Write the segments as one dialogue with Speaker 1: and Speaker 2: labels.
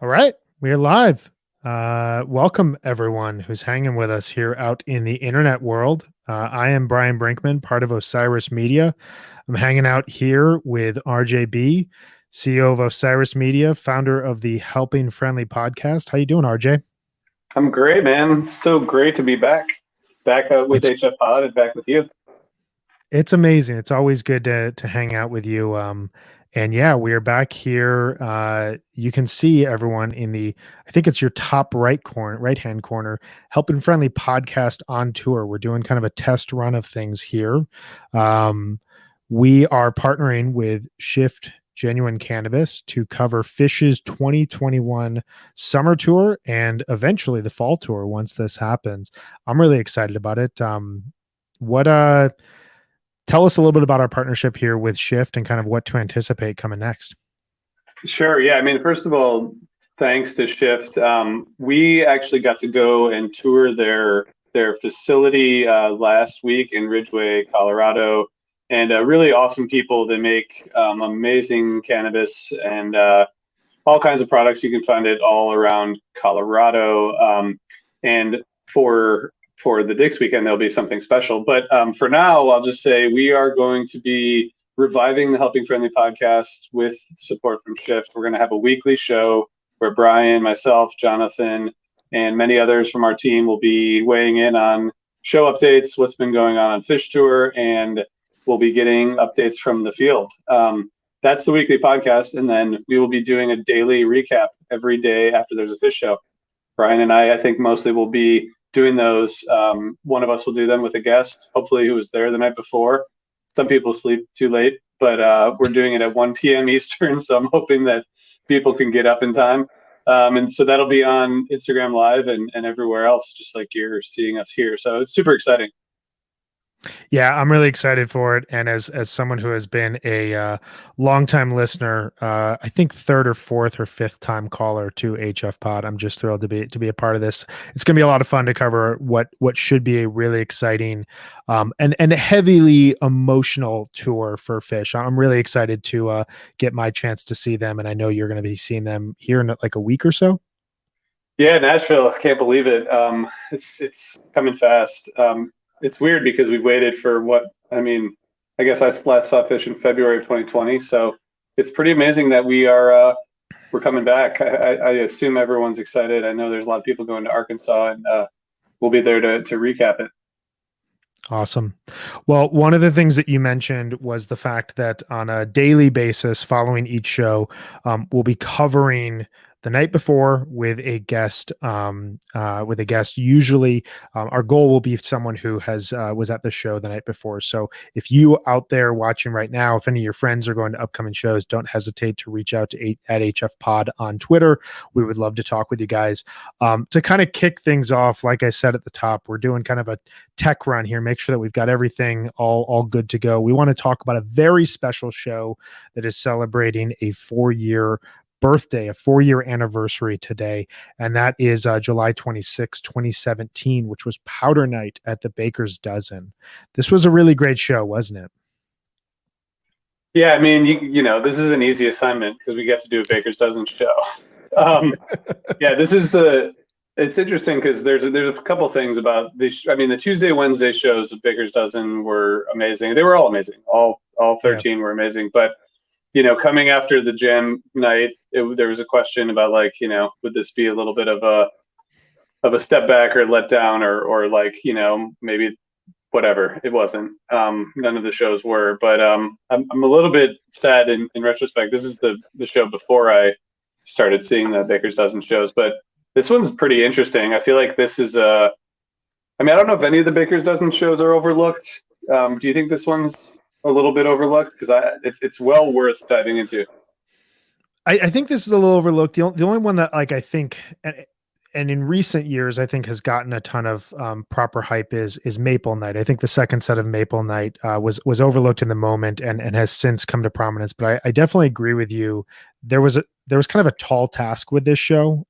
Speaker 1: All right, we're live. Welcome everyone who's hanging with us here out in the internet world. I am Brian Brinkman, part of Osiris Media. I'm hanging out here with RJB, CEO of Osiris Media, founder of the Helping Friendly podcast. How you doing, RJ?
Speaker 2: I'm great, man. So great to be back out with
Speaker 1: It's
Speaker 2: HFPod and back with you.
Speaker 1: It's amazing. It's always good to hang out with you. And yeah, we are back here. You can see everyone in the, I think it's your top right hand corner, Helping Friendly podcast on tour. We're doing kind of a test run of things here. Um, we are partnering with Shift Genuine Cannabis to cover Fish's 2021 summer tour and eventually the fall tour once this happens. I'm really excited about it. What Tell us a little bit about our partnership here with Shift and kind of what to anticipate coming next.
Speaker 2: Sure. Yeah. I mean, first of all, thanks to Shift. We actually got to go and tour their facility last week in Ridgeway, Colorado, and really awesome people. They make amazing cannabis and all kinds of products. You can find it all around Colorado. And for the Dix weekend, there'll be something special. But for now, I'll just say we are going to be reviving the Helping Friendly podcast with support from Shift. We're going to have a weekly show where Brian, myself, Jonathan, and many others from our team will be weighing in on show updates, what's been going on Fish Tour, and we'll be getting updates from the field. That's the weekly podcast, and then we will be doing a daily recap every day after there's a fish show. Brian and I think mostly will be doing those. One of us will do them with a guest, hopefully who was there the night before. Some people sleep too late, but we're doing it at 1 p.m. Eastern, so I'm hoping that people can get up in time. And so that'll be on Instagram Live and everywhere else, just like you're seeing us here. So it's super exciting.
Speaker 1: Yeah, I'm really excited for it. And as someone who has been a longtime listener, I think third or fourth or fifth time caller to HF Pod, I'm just thrilled to be a part of this. It's going to be a lot of fun to cover what should be a really exciting and heavily emotional tour for Fish. I'm really excited to get my chance to see them, and I know you're going to be seeing them here in like a week or so.
Speaker 2: Yeah, Nashville, I can't believe it. It's coming fast. It's weird because we waited for I guess I last saw Fish in February of 2020. So it's pretty amazing that we're coming back. I assume everyone's excited. I know there's a lot of people going to Arkansas, and we'll be there to recap it.
Speaker 1: Awesome. Well, one of the things that you mentioned was the fact that on a daily basis following each show, we'll be covering the night before with a guest. Usually, our goal will be someone who has was at the show the night before. So, if you out there watching right now, if any of your friends are going to upcoming shows, don't hesitate to reach out to at HF Pod on Twitter. We would love to talk with you guys. To kind of kick things off, like I said at the top, we're doing kind of a tech run here. Make sure that we've got everything all good to go. We want to talk about a very special show that is celebrating a 4-year birthday, a 4-year anniversary today, and that is July 26, 2017, which was Powder Night at the Baker's Dozen. This was a really great show, wasn't it?
Speaker 2: Yeah, I mean, you know, this is an easy assignment because we get to do a Baker's Dozen show. Yeah, it's interesting because there's a couple things about these. I mean, the Tuesday, Wednesday shows of Baker's Dozen were amazing. They were all amazing. All 13 were amazing. But you know, coming after the jam night, there was a question about like, you know, would this be a little bit of a step back or let down or like, you know, maybe whatever. It wasn't. None of the shows were, but I'm a little bit sad in retrospect. This is the show before I started seeing the Baker's Dozen shows, but this one's pretty interesting. I feel like this is I mean, I don't know if any of the Baker's Dozen shows are overlooked. Do you think this one's a little bit overlooked? Because it's well worth diving into.
Speaker 1: I think this is a little overlooked. The only one that like I think and in recent years I think has gotten a ton of proper hype is Maple Night. I think the second set of Maple Night was overlooked in the moment and has since come to prominence. But I definitely agree with you. There was kind of a tall task with this show.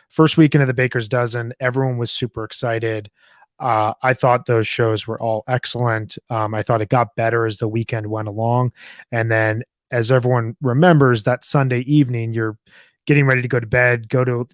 Speaker 1: First weekend of the Baker's Dozen, everyone was super excited. I thought those shows were all excellent. I thought it got better as the weekend went along, and then as everyone remembers, that Sunday evening, you're getting ready to go to bed, go to,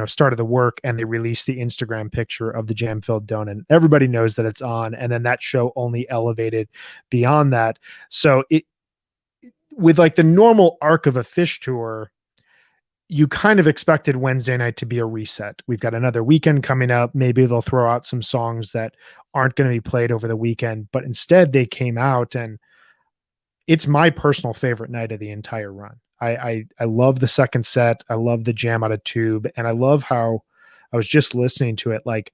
Speaker 1: start of the work, and they release the Instagram picture of the jam filled donut. Everybody knows that it's on. And then that show only elevated beyond that. So with like the normal arc of a Fish tour, you kind of expected Wednesday night to be a reset. We've got another weekend coming up. Maybe they'll throw out some songs that aren't going to be played over the weekend, but instead they came out, and it's my personal favorite night of the entire run. I love the second set. I love the jam out of tube, and I love how I was just listening to it. Like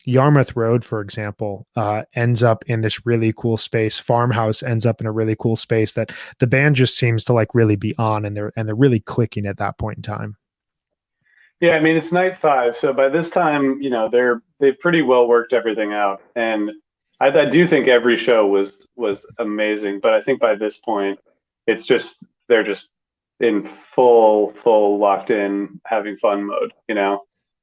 Speaker 1: Yarmouth Road, for example, ends up in this really cool space. Farmhouse ends up in a really cool space that the band just seems to like really be on, and they're really clicking at that point in time.
Speaker 2: Yeah, I mean it's night five, so by this time, they've pretty well worked everything out, and I do think every show was amazing. But I think by this point, it's just they're just in full locked in having fun mode.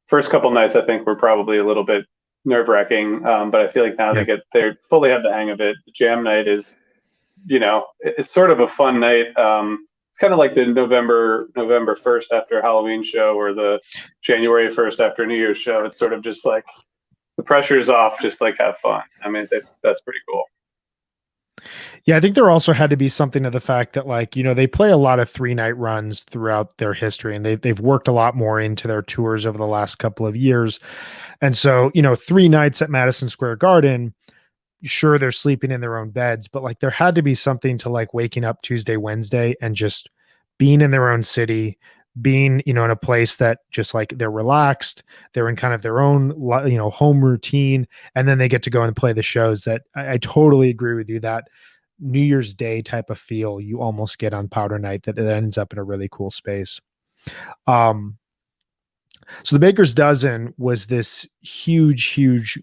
Speaker 2: First couple nights I think were probably a little bit nerve wracking, but I feel like now
Speaker 1: Yeah.
Speaker 2: they fully have the hang of it. The jam night is, it's sort of a fun night. It's kind of like the November 1st after Halloween show, or the January 1st after New Year's show. It's sort of just like the pressure's off, just like have fun. I mean, that's pretty cool.
Speaker 1: Yeah, I think there also had to be something to the fact that, like, they play a lot of 3-night runs throughout their history, and they've worked a lot more into their tours over the last couple of years. And so, 3 nights at Madison Square Garden, sure, they're sleeping in their own beds, but like there had to be something to like waking up Tuesday, Wednesday, and just being in their own city, being, in a place that just like they're relaxed, they're in kind of their own, home routine, and then they get to go and play the shows that I totally agree with you, that New Year's Day type of feel you almost get on Powder Night, that it ends up in a really cool space. Um, so the Baker's Dozen was this huge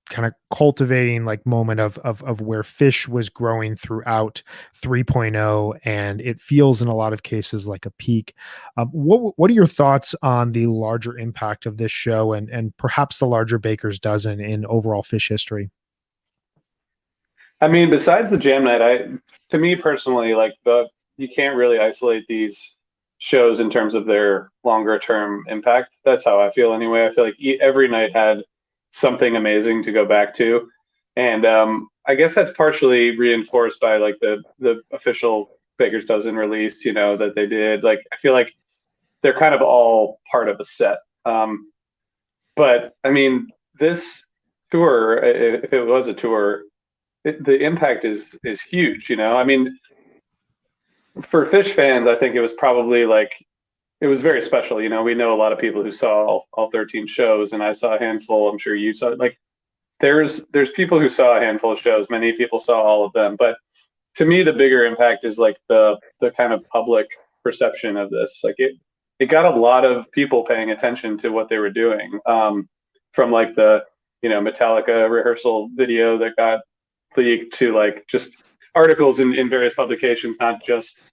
Speaker 1: kind of cultivating like moment of where Fish was growing throughout 3.0, and it feels in a lot of cases like a peak. What are your thoughts on the larger impact of this show, and perhaps the larger Baker's Dozen in overall Fish history?
Speaker 2: I mean, besides the jam night, to me personally, like you can't really isolate these shows in terms of their longer term impact. That's how I feel anyway. I feel like every night had something amazing to go back to, and I guess that's partially reinforced by like the official Baker's Dozen release, that they did. Like I feel like they're kind of all part of a set. But I mean, this tour, if it was a tour, the impact is huge. I mean, for Fish fans, I think it was probably like it was very special. We know a lot of people who saw all 13 shows, and I saw a handful. I'm sure you saw it. Like there's people who saw a handful of shows. Many people saw all of them, but to me, the bigger impact is like the kind of public perception of this. Like it got a lot of people paying attention to what they were doing. From like the Metallica rehearsal video that got leaked to like just articles in various publications, not just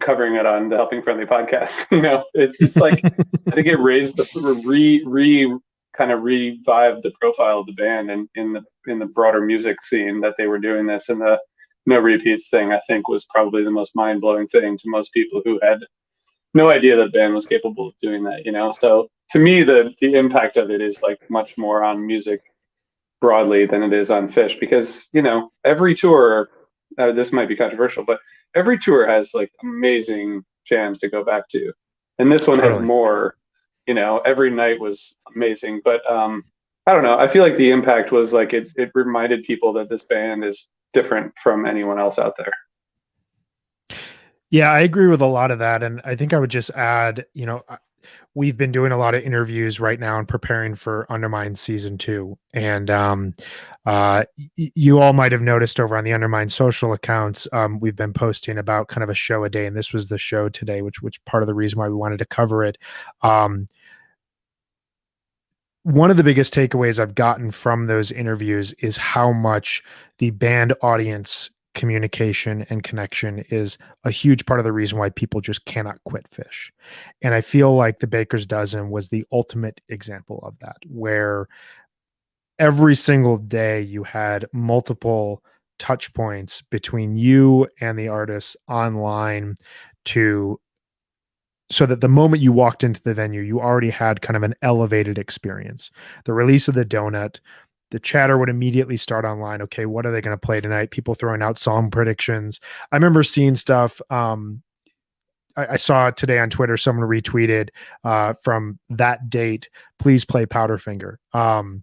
Speaker 2: covering it on the Helping Friendly podcast. It's like I think it raised the kind of revived the profile of the band and in the broader music scene that they were doing this. And the no repeats thing, I think, was probably the most mind blowing thing to most people who had no idea that band was capable of doing that. So to me, the impact of it is like much more on music broadly than it is on Fish, because every tour, this might be controversial, but every tour has like amazing jams to go back to, and this one has
Speaker 1: Totally.
Speaker 2: more. Every night was amazing, but I don't know, I feel like the impact was like it reminded people that this band is different from anyone else out there.
Speaker 1: Yeah, I agree with a lot of that. And I think I would just add, we've been doing a lot of interviews right now and preparing for Undermine season 2. And you all might have noticed over on the Undermine social accounts, we've been posting about kind of a show a day. And this was the show today, which part of the reason why we wanted to cover it. One of the biggest takeaways I've gotten from those interviews is how much the band audience communication and connection is a huge part of the reason why people just cannot quit Fish. And I feel like the Baker's Dozen was the ultimate example of that, where every single day you had multiple touch points between you and the artists online to so that the moment you walked into the venue, you already had kind of an elevated experience. The release of the donut, the chatter would immediately start online. Okay, what are they going to play tonight? People throwing out song predictions. I remember seeing stuff. I saw today on Twitter, someone retweeted from that date, please play Powderfinger. And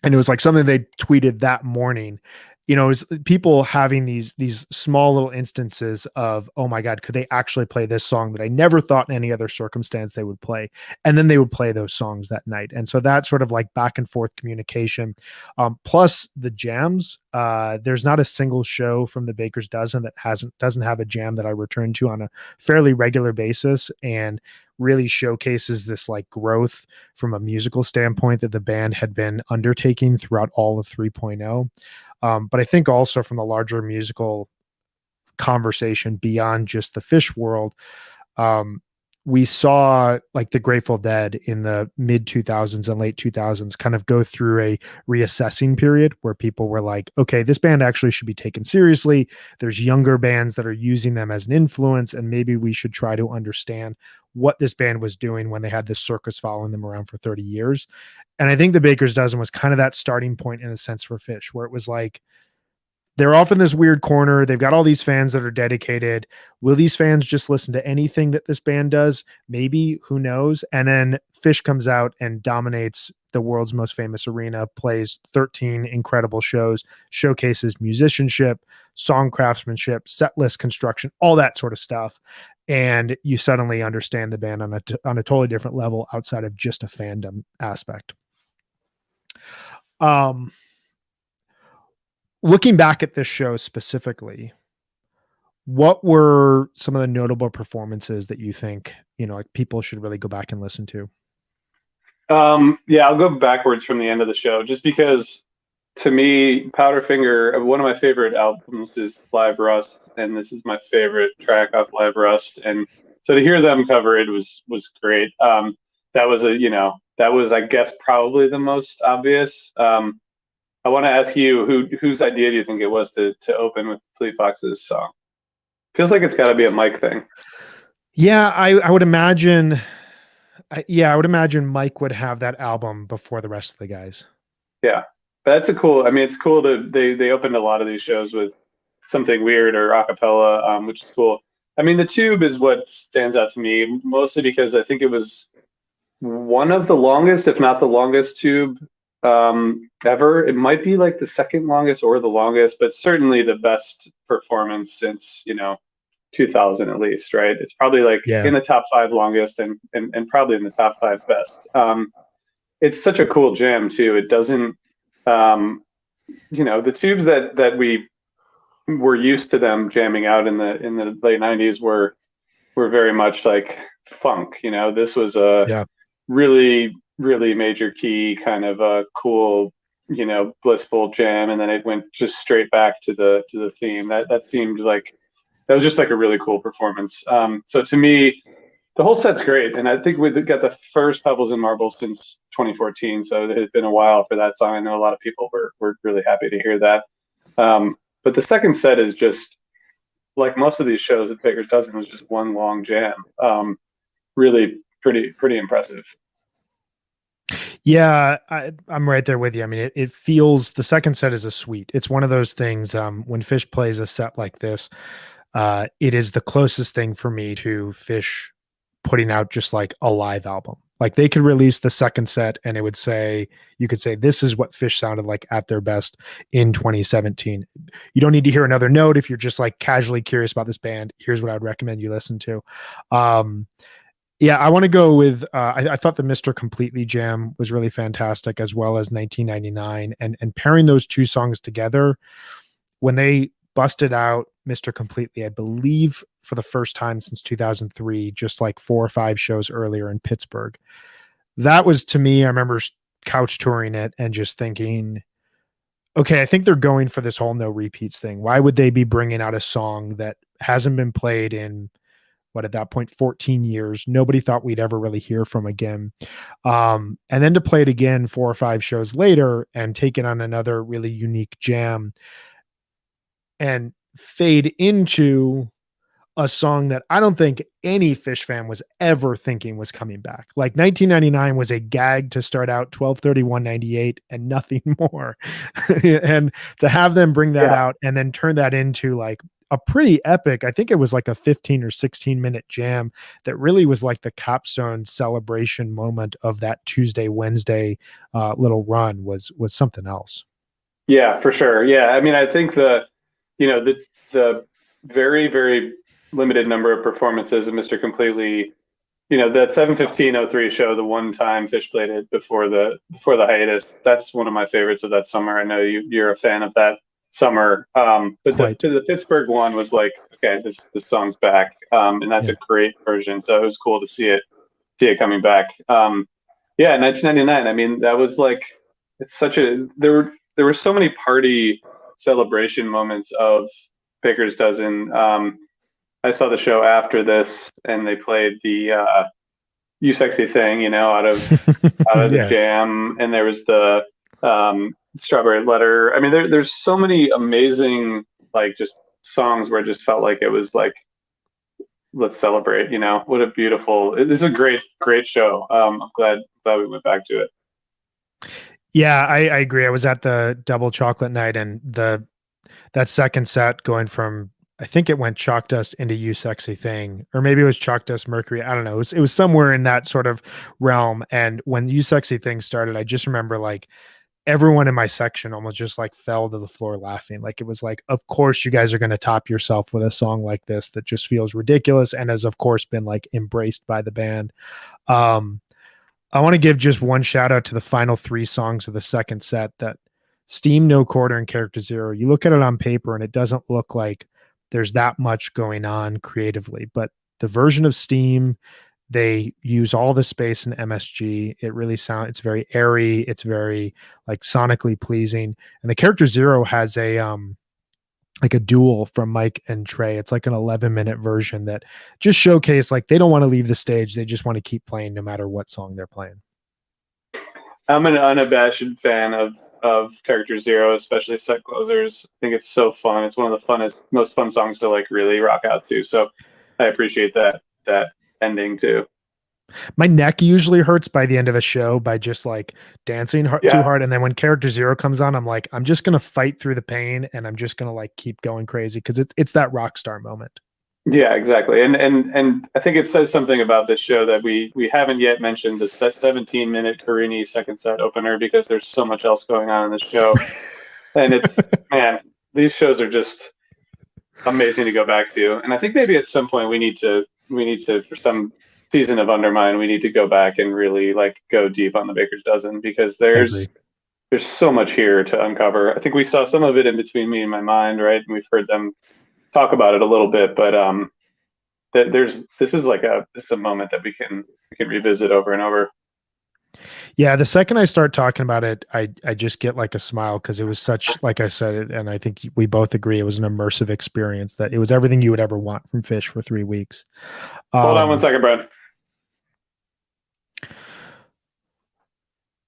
Speaker 1: it was like something they tweeted that morning. You know, it's people having these small little instances of, oh my god, could they actually play this song that I never thought in any other circumstance they would play? And then they would play those songs that night. And so that sort of like back and forth communication, plus the jams. There's not a single show from the Baker's Dozen that doesn't have a jam that I return to on a fairly regular basis, and really showcases this like growth from a musical standpoint that the band had been undertaking throughout all of 3.0. But I think also from the larger musical conversation beyond just the Fish world, um, we saw like the Grateful Dead in the mid 2000s and late 2000s kind of go through a reassessing period where people were like, okay, this band actually should be taken seriously. There's younger bands that are using them as an influence, and maybe we should try to understand what this band was doing when they had this circus following them around for 30 years. And I think the Baker's Dozen was kind of that starting point in a sense for Fish, where it was like, they're off in this weird corner. They've got all these fans that are dedicated. Will these fans just listen to anything that this band does? Maybe, who knows? And then Fish comes out and dominates the world's most famous arena, plays 13 incredible shows, showcases musicianship, song craftsmanship, set list construction, all that sort of stuff. And you suddenly understand the band on a totally different level outside of just a fandom aspect. Um, Looking back at this show specifically, what were some of the notable performances that you think, you know, like people should really go back and listen to?
Speaker 2: Yeah, I'll go backwards from the end of the show just because to me, Powderfinger, one of my favorite albums is Live Rust, and this is my favorite track off Live Rust. And so to hear them cover it was great. That was that was, I guess, probably the most obvious. I want to ask you whose idea do you think it was to open with Fleet Fox's song? Feels like it's got to be a Mike thing.
Speaker 1: Yeah, I would imagine. I would imagine Mike would have that album before the rest of the guys.
Speaker 2: Yeah, that's a cool. I mean, it's cool to they opened a lot of these shows with something weird or a cappella, which is cool. I mean, the Tube is what stands out to me mostly because I think it was one of the longest, if not the longest tube ever. It might be like the second longest or the longest, but certainly the best performance since 2000 at least, right? It's probably like
Speaker 1: Yeah.
Speaker 2: in the top five longest and probably in the top five best. It's such a cool jam too. It doesn't, the tubes that we were used to them jamming out in the late 90s were very much like funk. This was a
Speaker 1: Yeah.
Speaker 2: really really major key kind of a cool blissful jam, and then it went just straight back to the theme. That seemed like that was just like a really cool performance. So to me, the whole set's great, and I think we got the first Pebbles and Marbles since 2014, so it had been a while for that song. I know a lot of people were really happy to hear that. But the second set is just like most of these shows at Baker's Dozen was just one long jam. Really pretty impressive.
Speaker 1: Yeah, I'm right there with you. I mean, it feels the second set is a suite. It's one of those things. When Fish plays a set like this, it is the closest thing for me to Fish putting out just like a live album. Like they could release the second set and it would say, you could say, this is what Fish sounded like at their best in 2017. You don't need to hear another note if you're just like casually curious about this band. Here's what I would recommend you listen to. Yeah, I want to go with. I thought the Mr. Completely Jam was really fantastic, as well as 1999, and pairing those two songs together when they busted out Mr. Completely, I believe for the first time since 2003, just like 4 or 5 shows earlier in Pittsburgh. That was to me. I remember couch touring it and just thinking, okay, I think they're going for this whole no repeats thing. Why would they be bringing out a song that hasn't been played in what at that point 14 years nobody thought we'd ever really hear from again, and then to play it again 4 or 5 shows later and take it on another really unique jam and fade into a song that I don't think any Fish fan was ever thinking was coming back. Like 1999 was a gag to start out 12/31/98 and nothing more. And to have them bring that
Speaker 2: Yeah.
Speaker 1: out and then turn that into like a pretty epic, I think it was like a 15 or 16-minute jam that really was like the capstone celebration moment of that Tuesday, Wednesday little run was something else.
Speaker 2: Yeah, for sure. Yeah. I mean, I think the very, very limited number of performances of Mr. Completely, that 7/15/03 show, the one time Fish played it before the hiatus, that's one of my favorites of that summer. I know you're a fan of that summer. But
Speaker 1: Quite.
Speaker 2: the Pittsburgh one was like, okay, this song's back. And that's
Speaker 1: Yeah.
Speaker 2: a great version. So it was cool to see it coming back. Yeah, 1999. I mean, that was like, it's such a there were so many party celebration moments of Baker's Dozen. I saw the show after this, and they played the "You Sexy Thing," out of the
Speaker 1: Yeah.
Speaker 2: jam, and there was the "Strawberry Letter." I mean, there's so many amazing like just songs where it just felt like it was like, let's celebrate. What a beautiful. It is a great show. I'm glad we went back to it.
Speaker 1: Yeah, I agree. I was at the double chocolate night and that second set going from I think it went Chalk Dust into You Sexy Thing, or maybe it was Chalk Dust Mercury. I don't know. It was somewhere in that sort of realm. And when You Sexy Thing started, I just remember like everyone in my section almost just like fell to the floor laughing. Like it was like, of course you guys are going to top yourself with a song like this that just feels ridiculous and has of course been like embraced by the band. Um, I want to give just one shout out to the final three songs of the second set that Steam, No Quarter, and Character Zero. You look at it on paper and it doesn't look like there's that much going on creatively, but the version of Steam, they use all the space in MSG. It's very airy. It's very like sonically pleasing. And the Character Zero has like a duel from Mike and Trey. It's like an 11-minute version that just showcase like they don't want to leave the stage. They just want to keep playing no matter what song they're playing.
Speaker 2: I'm an unabashed fan of Character Zero, especially set closers. I think it's so fun. It's one of the most fun songs to like really rock out to. So I appreciate that ending too.
Speaker 1: My neck usually hurts by the end of a show by just like dancing too
Speaker 2: Yeah,
Speaker 1: hard. And then when Character Zero comes on, I'm like, I'm just gonna fight through the pain and I'm just gonna like keep going crazy because it's that rock star moment.
Speaker 2: yeah, exactly. And I think it says something about this show that we haven't yet mentioned the 17-minute Carini second set opener because there's so much else going on in this show. And it's man, these shows are just amazing to go back to. And I think maybe at some point we need to for some season of Undermine, we need to go back and really like go deep on the Baker's Dozen because
Speaker 1: I
Speaker 2: there's
Speaker 1: agree.
Speaker 2: there's so much here to uncover. I think we saw some of it in Between Me and My Mind, right? And we've heard them talk about it a little bit, but this is a moment that we can revisit over and over.
Speaker 1: Yeah, the second I start talking about it, I just get like a smile because it was such, like I said, and I think we both agree it was an immersive experience that it was everything you would ever want from Fish for 3 weeks.
Speaker 2: Hold on one
Speaker 1: Um,
Speaker 2: second, Brad.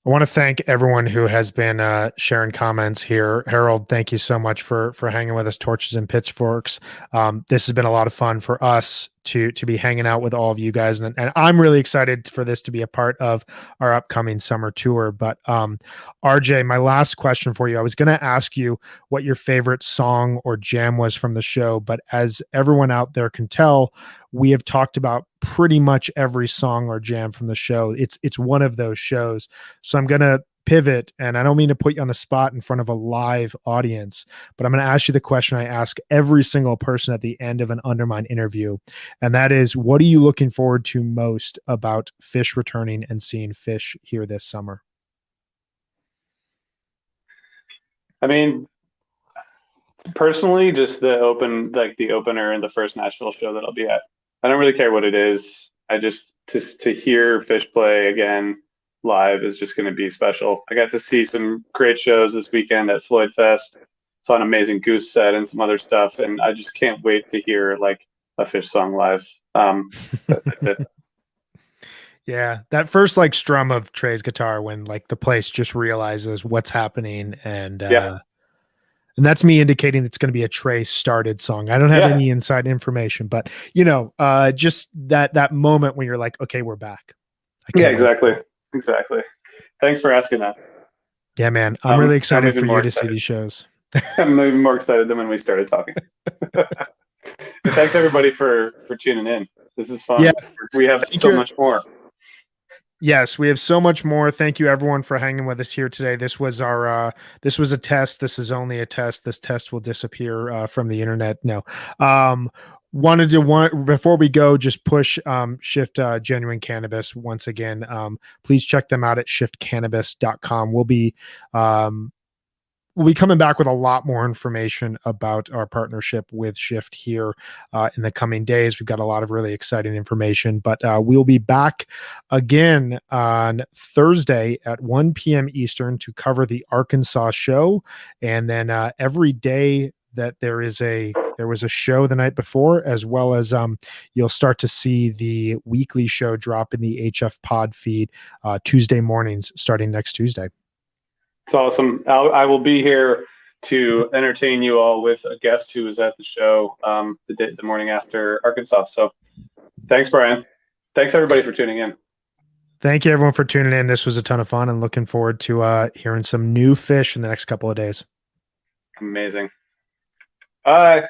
Speaker 1: I want to thank everyone who has been sharing comments here. Harold, thank you so much for hanging with us, Torches and Pitchforks. This has been a lot of fun for us to be hanging out with all of you guys, and I'm really excited for this to be a part of our upcoming summer tour. But RJ, my last question for you, I was going to ask you what your favorite song or jam was from the show, but as everyone out there can tell, we have talked about pretty much every song or jam from the show. It's one of those shows. So I'm going to pivot, and I don't mean to put you on the spot in front of a live audience, but I'm going to ask you the question I ask every single person at the end of an Undermine interview. And that is, what are you looking forward to most about Fish returning and seeing Fish here this summer?
Speaker 2: I mean, personally, just the opener and the first Nashville show that I'll be at. I don't really care what it is. I just to hear Fish play again live is just going to be special. I got to see some great shows this weekend at Floyd Fest. Saw an amazing Goose set and some other stuff, and I just can't wait to hear like a Fish song live. That's it.
Speaker 1: Yeah, that first like strum of Trey's guitar when like the place just realizes what's happening and
Speaker 2: Yeah,
Speaker 1: And that's me indicating it's going to be a Trey started song. I don't have
Speaker 2: Yeah,
Speaker 1: any inside information, but just that moment when you're like, okay, we're back. I
Speaker 2: yeah,
Speaker 1: can't wait for
Speaker 2: exactly,
Speaker 1: it.
Speaker 2: exactly. Thanks for asking that.
Speaker 1: Yeah, man. I'm really
Speaker 2: I'm
Speaker 1: excited
Speaker 2: even
Speaker 1: for you
Speaker 2: more
Speaker 1: to see
Speaker 2: excited.
Speaker 1: these shows.
Speaker 2: I'm even more excited than when we started talking. And thanks everybody for tuning in. This is
Speaker 1: Yeah,
Speaker 2: fun. We have
Speaker 1: thank
Speaker 2: so
Speaker 1: you.
Speaker 2: much more.
Speaker 1: Yes, we have so much more. Thank you everyone for hanging with us here today. This was a test. This is only a test. This test will disappear from the internet. No. Wanted to one before we go, just push Shift Genuine Cannabis once again. Please check them out at shiftcannabis.com. We'll be coming back with a lot more information about our partnership with Shift here in the coming days. We've got a lot of really exciting information, but we'll be back again on Thursday at 1 p.m. Eastern to cover the Arkansas show. And then every day that there was a show the night before, as well as you'll start to see the weekly show drop in the HFPod feed Tuesday mornings starting next Tuesday.
Speaker 2: It's awesome. I will be here to entertain you all with a guest who was at the show the morning after Arkansas. So thanks, Brian. Thanks everybody for tuning in.
Speaker 1: Thank you everyone for tuning in. This was a ton of fun and looking forward to hearing some new fish in the next couple of days.
Speaker 2: Amazing. Bye.